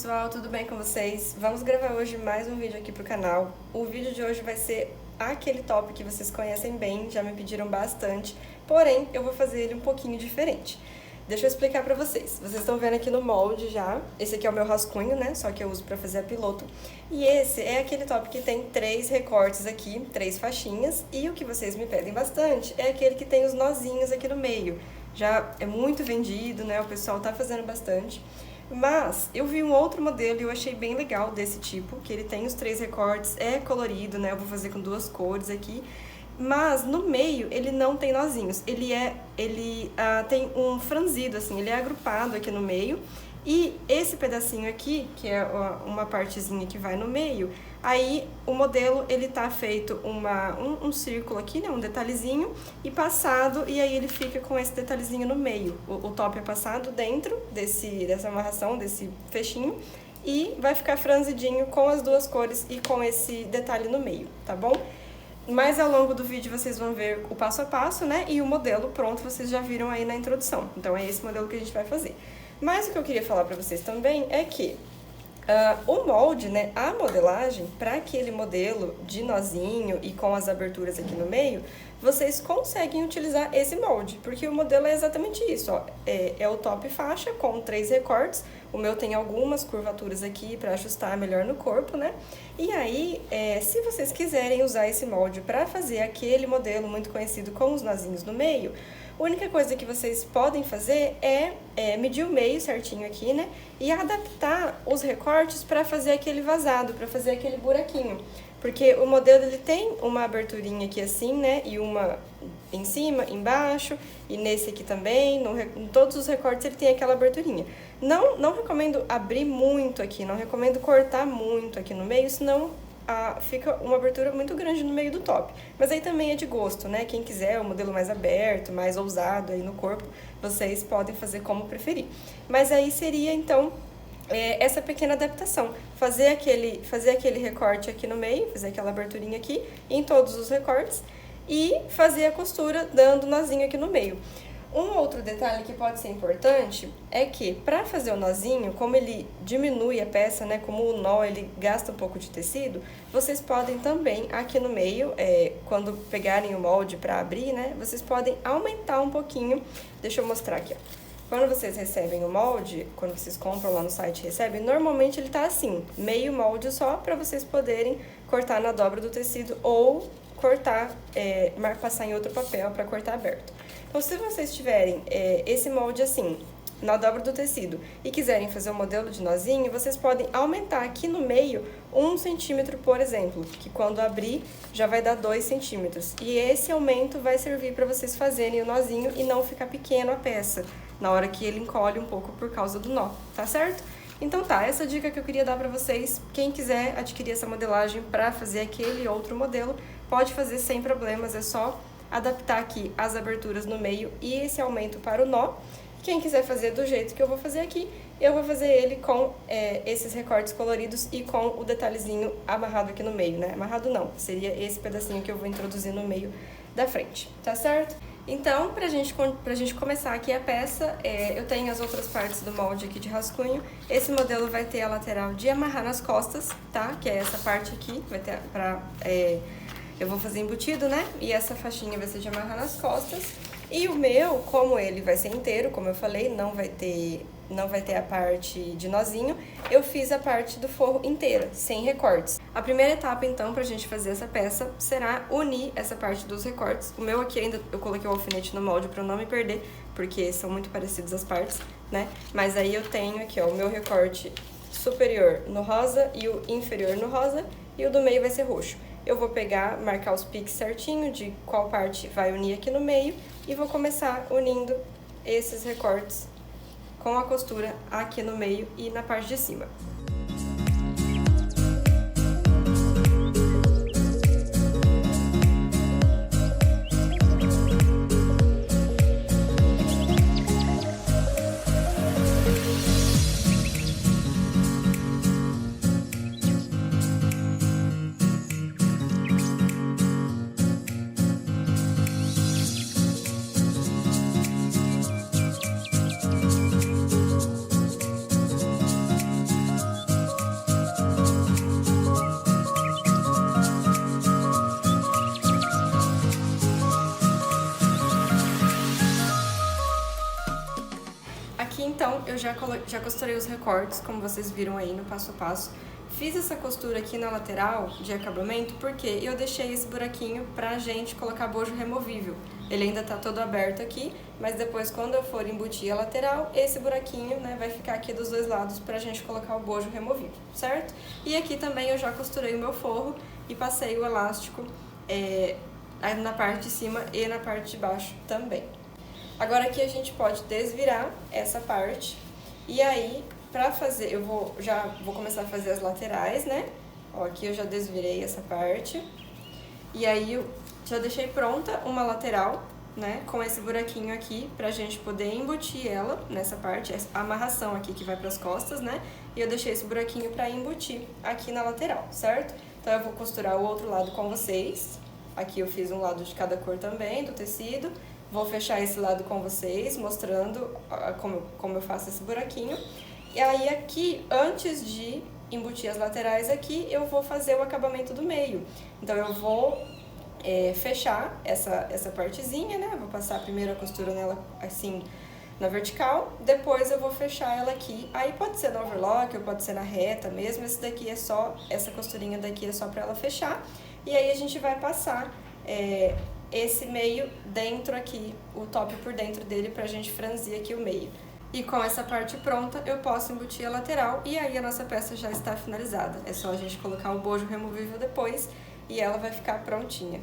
pessoal, tudo bem com vocês? Vamos gravar hoje mais um vídeo aqui pro canal. O vídeo de hoje vai ser aquele top que vocês conhecem bem, já me pediram bastante, porém eu vou fazer ele um pouquinho diferente. Deixa eu explicar pra vocês. Vocês estão vendo aqui no molde já, esse aqui é o meu rascunho, né? Só que eu uso pra fazer a piloto. E esse é aquele top que tem 3 recortes aqui, 3 faixinhas, e o que vocês me pedem bastante é aquele que tem os nozinhos aqui no meio. Já é muito vendido, né? O pessoal tá fazendo bastante. Mas eu vi um outro modelo e eu achei bem legal desse tipo, que ele tem os 3 recortes, é colorido, né? Eu vou fazer com 2 cores aqui. Mas no meio ele não tem nozinhos, ele tem um franzido assim, ele é agrupado aqui no meio. E esse pedacinho aqui, que é uma partezinha que vai no meio, aí o modelo ele tá feito um círculo aqui, né, um detalhezinho, e passado, e aí ele fica com esse detalhezinho no meio. O top é passado dentro dessa amarração, desse fechinho, e vai ficar franzidinho com as 2 cores e com esse detalhe no meio, tá bom? Mas ao longo do vídeo vocês vão ver o passo a passo, né? E o modelo pronto vocês já viram aí na introdução. Então é esse modelo que a gente vai fazer. Mas o que eu queria falar pra vocês também é que o molde, né, a modelagem, para aquele modelo de nozinho e com as aberturas aqui no meio, vocês conseguem utilizar esse molde, porque o modelo é exatamente isso, ó, é o top faixa com 3 recortes, o meu tem algumas curvaturas aqui para ajustar melhor no corpo, né? E aí, se vocês quiserem usar esse molde para fazer aquele modelo muito conhecido com os nozinhos no meio, a única coisa que vocês podem fazer é medir o meio certinho aqui, né? E adaptar os recortes para fazer aquele vazado, para fazer aquele buraquinho. Porque o modelo ele tem uma aberturinha aqui assim, né? E uma em cima, embaixo, e nesse aqui também, em todos os recortes ele tem aquela aberturinha. Não recomendo abrir muito aqui, não recomendo cortar muito aqui no meio, senão fica uma abertura muito grande no meio do top. Mas aí também é de gosto, né? Quem quiser o modelo mais aberto, mais ousado aí no corpo, vocês podem fazer como preferir. Mas aí seria, então, essa pequena adaptação. Fazer aquele recorte aqui no meio, fazer aquela aberturinha aqui em todos os recortes e fazer a costura dando nozinho aqui no meio. Um outro detalhe que pode ser importante é que, para fazer o nozinho, como ele diminui a peça, né, como o nó ele gasta um pouco de tecido, vocês podem também, aqui no meio, quando pegarem o molde para abrir, né, vocês podem aumentar um pouquinho. Deixa eu mostrar aqui, ó. Quando vocês recebem o molde, quando vocês compram lá no site e recebem, normalmente ele tá assim, meio molde só, para vocês poderem cortar na dobra do tecido ou cortar, passar em outro papel para cortar aberto. Então, se vocês tiverem esse molde assim, na dobra do tecido, e quiserem fazer um modelo de nozinho, vocês podem aumentar aqui no meio 1 centímetro, por exemplo, que quando abrir já vai dar 2 centímetros. E esse aumento vai servir para vocês fazerem o nozinho e não ficar pequeno a peça, na hora que ele encolhe um pouco por causa do nó, tá certo? Então tá, essa dica que eu queria dar pra vocês. Quem quiser adquirir essa modelagem pra fazer aquele outro modelo, pode fazer sem problemas, é só adaptar aqui as aberturas no meio e esse aumento para o nó. Quem quiser fazer do jeito que eu vou fazer aqui, eu vou fazer ele com esses recortes coloridos e com o detalhezinho amarrado aqui no meio, né? Amarrado não, seria esse pedacinho que eu vou introduzir no meio da frente, tá certo? Então, pra gente começar aqui a peça, eu tenho as outras partes do molde aqui de rascunho. Esse modelo vai ter a lateral de amarrar nas costas, tá? Que é essa parte aqui, vai ter eu vou fazer embutido, né? E essa faixinha vai ser de amarrar nas costas. E o meu, como ele vai ser inteiro, como eu falei, não vai ter a parte de nozinho, eu fiz a parte do forro inteira, sem recortes. A primeira etapa, então, pra gente fazer essa peça, será unir essa parte dos recortes. O meu aqui ainda, eu coloquei o alfinete no molde pra não me perder, porque são muito parecidas as partes, né? Mas aí eu tenho aqui, ó, o meu recorte superior no rosa e o inferior no rosa, e o do meio vai ser roxo. Eu vou marcar os piques certinho de qual parte vai unir aqui no meio e vou começar unindo esses recortes com a costura aqui no meio e na parte de cima. eu já costurei os recortes, como vocês viram aí no passo a passo. Fiz essa costura aqui na lateral de acabamento porque eu deixei esse buraquinho pra gente colocar bojo removível. Ele ainda tá todo aberto aqui, mas depois quando eu for embutir a lateral, esse buraquinho, né, vai ficar aqui dos dois lados pra gente colocar o bojo removível, certo? E aqui também eu já costurei o meu forro e passei o elástico na parte de cima e na parte de baixo também. Agora aqui a gente pode desvirar essa parte e aí pra fazer, já vou começar a fazer as laterais, né? Ó, aqui eu já desvirei essa parte. E aí eu já deixei pronta uma lateral, né? Com esse buraquinho aqui, pra gente poder embutir ela nessa parte. A amarração aqui que vai pras costas, né? E eu deixei esse buraquinho pra embutir aqui na lateral, certo? Então eu vou costurar o outro lado com vocês. Aqui eu fiz um lado de cada cor também, do tecido. Vou fechar esse lado com vocês, mostrando como eu faço esse buraquinho. E aí aqui, antes de embutir as laterais aqui, eu vou fazer o acabamento do meio. Então eu vou fechar essa partezinha, né? Vou passar primeiro a costura nela assim, na vertical, depois eu vou fechar ela aqui. Aí pode ser no overlock ou pode ser na reta mesmo, essa costurinha daqui é só pra ela fechar. E aí a gente vai passar esse meio dentro aqui, o top por dentro dele, pra gente franzir aqui o meio. E com essa parte pronta, eu posso embutir a lateral e aí a nossa peça já está finalizada. É só a gente colocar o bojo removível depois e ela vai ficar prontinha.